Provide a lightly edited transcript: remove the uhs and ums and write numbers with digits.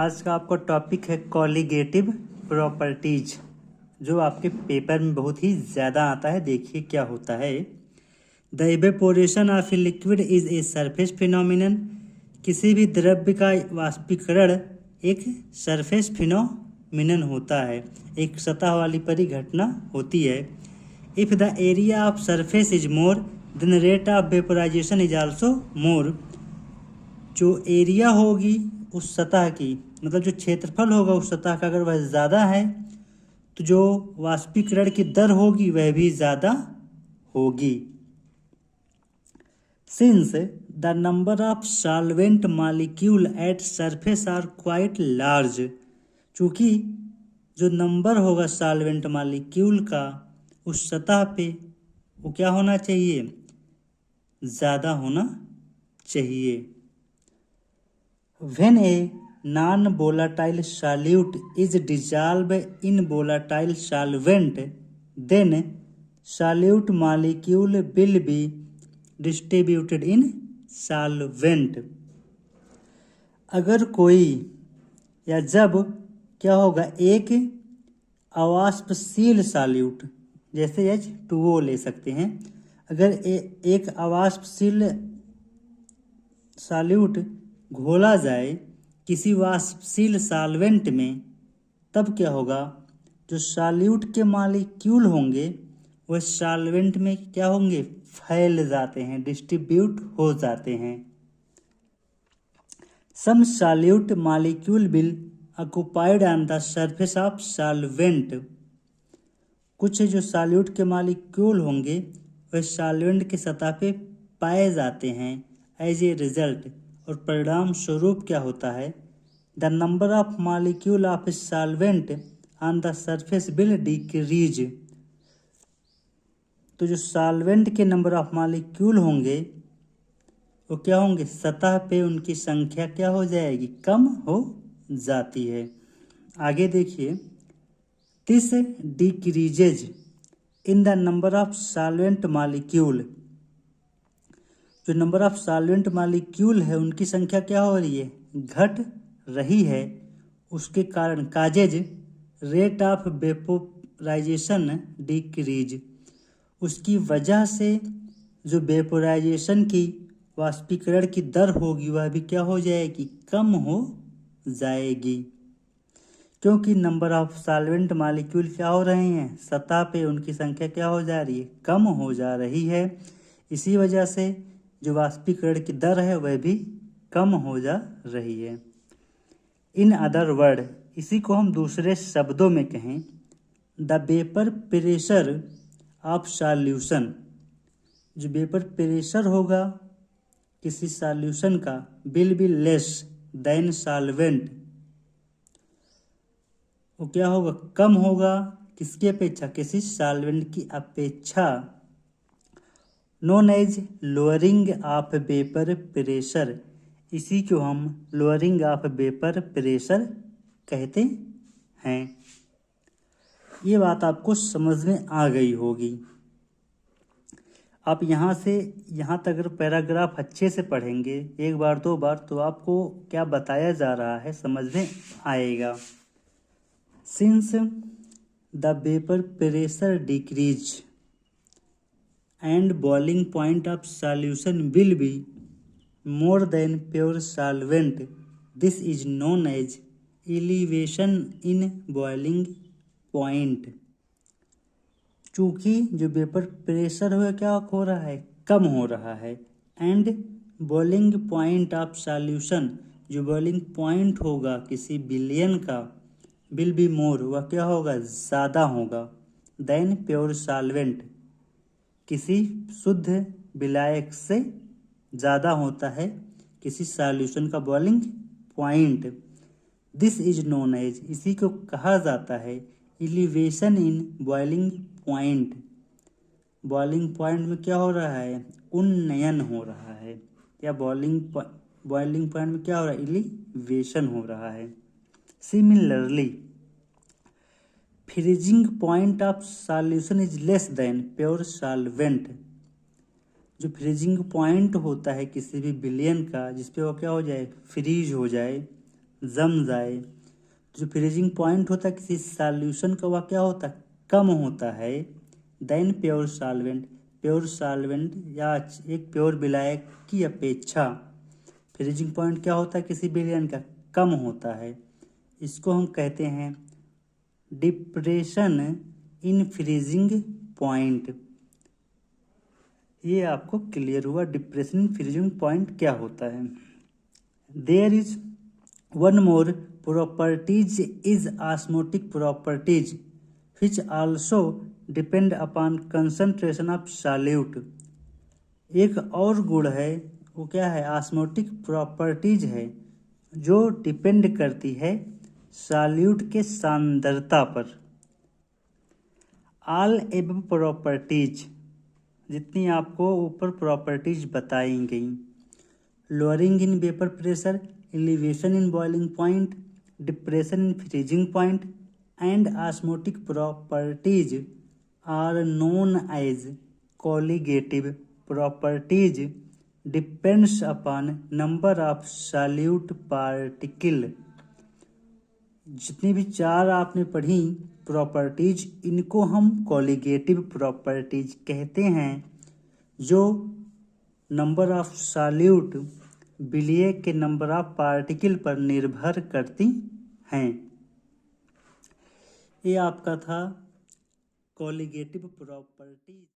आज का आपका टॉपिक है कॉलिगेटिव प्रॉपर्टीज, जो आपके पेपर में बहुत ही ज़्यादा आता है। देखिए क्या होता है। The evaporation of a liquid is a surface phenomenon. किसी भी द्रव्य का वाष्पीकरण एक सरफेस फिनोमिनन होता है, एक सतह वाली परिघटना होती है। If the area of surface is more than rate of vaporisation is also more. जो एरिया होगी उस सतह की, मतलब जो क्षेत्रफल होगा उस सतह का, अगर वह ज़्यादा है तो जो वाष्पीकरण की दर होगी वह भी ज़्यादा होगी। Since the number of solvent molecule at surface are quite large. चूँकि जो नंबर होगा सॉल्वेंट मॉलिक्यूल का उस सतह पे वो क्या होना चाहिए, ज़्यादा होना चाहिए। When a non-volatile solute is dissolved in volatile solvent, then solute molecule will be distributed in solvent। अगर कोई या जब क्या होगा, एक अवाष्पशील सॉल्यूट, जैसे H2O ले सकते हैं, अगर एक अवाष्पशील सॉल्यूट घोला जाए किसी वाष्पशील सॉल्वेंट में, तब क्या होगा, जो सॉल्यूट के मॉलिक्यूल होंगे वह सॉल्वेंट में क्या होंगे, फैल जाते हैं, डिस्ट्रीब्यूट हो जाते हैं। Some solute molecule will occupied on the surface of solvent. कुछ जो सॉल्यूट के मॉलिक्यूल होंगे वह सॉल्वेंट की सतह पे पाए जाते हैं। एज ए रिजल्ट, और परिणाम स्वरूप क्या होता है, the number of molecule of a solvent on the surface will decrease. तो जो सॉल्वेंट के नंबर ऑफ मॉलिक्यूल होंगे वो क्या होंगे, सतह पे उनकी संख्या क्या हो जाएगी, कम हो जाती है। आगे देखिए, this decreases in the number of solvent molecule. जो नंबर ऑफ सॉल्वेंट मॉलिक्यूल है उनकी संख्या क्या हो रही है, घट रही है। उसके कारण causes rate of vaporisation decrease. उसकी वजह से जो वेपोराइजेशन की, वाष्पीकरण की दर होगी वह भी क्या हो जाएगी, कम हो जाएगी। क्योंकि नंबर ऑफ सॉल्वेंट मॉलिक्यूल क्या हो रहे हैं, सतह पे उनकी संख्या क्या हो जा रही है, कम हो जा रही है। इसी वजह से जो वाष्पीकरण की दर है वह भी कम हो जा रही है। इन अदर वर्ड, इसी को हम दूसरे शब्दों में कहें, the vapour pressure of solution. जो वेपर प्रेशर होगा किसी सॉल्यूशन का will be less than solvent. वो क्या होगा, कम होगा, किसकी अपेक्षा, किसी सॉल्वेंट की अपेक्षा। Known as lowering of vapour pressure. इसी को हम लोअरिंग ऑफ वेपर प्रेशर कहते हैं। ये बात आपको समझ में आ गई होगी। आप यहाँ से यहाँ तक अगर पैराग्राफ अच्छे से पढ़ेंगे एक बार दो बार, तो आपको क्या बताया जा रहा है समझ में आएगा। Since the vapour pressure decrease and boiling point of solution will be more than pure solvent, this is known as elevation in boiling point। चूँकि जो वेपर प्रेशर हो क्या हो रहा है, कम हो रहा है, and boiling point of solution, जो बॉइलिंग पॉइंट होगा किसी विलयन का, विल बी मोर, वह क्या होगा, ज़्यादा होगा, देन प्योर सॉल्वेंट, किसी शुद्ध विलायक से ज़्यादा होता है किसी सॉल्यूशन का boiling point. This is known as, इसी को कहा जाता है elevation in boiling point. Boiling point में क्या हो रहा है, उन्नयन हो रहा है, या बॉइलिंग पॉइंट में क्या हो रहा है, एलिवेशन हो रहा है। Similarly freezing point of solution is less than pure solvent. जो फ्रीजिंग पॉइंट होता है किसी भी विलयन का, जिसपे वो क्या हो जाए, फ्रीज हो जाए, जम जाए। जो फ्रीजिंग पॉइंट होता है किसी सॉल्यूशन का वह क्या होता है, कम होता है than pure solvent. Pure solvent या एक प्योर विलायक की अपेक्षा फ्रीजिंग पॉइंट क्या होता है किसी विलयन का, कम होता है। इसको हम कहते हैं डिप्रेशन इन फ्रीजिंग पॉइंट। ये आपको क्लियर हुआ डिप्रेशन इन फ्रीजिंग पॉइंट क्या होता है। There is one more properties is osmotic properties which also depend upon concentration of solute। एक और गुण है वो क्या है, ऑस्मोटिक प्रॉपर्टीज है जो डिपेंड करती है सॉल्यूट के सांद्रता पर। ऑल एबव प्रॉपर्टीज, जितनी आपको ऊपर प्रॉपर्टीज बताई गई, lowering in vapour pressure, elevation in boiling point, depression in freezing point and osmotic properties are known as colligative properties depends upon number of solute particle। जितनी भी चार आपने पढ़ी प्रॉपर्टीज, इनको हम कॉलिगेटिव प्रॉपर्टीज कहते हैं जो नंबर ऑफ सॉल्यूट विलय के नंबर ऑफ पार्टिकल पर निर्भर करती हैं। ये आपका था कॉलिगेटिव प्रॉपर्टी।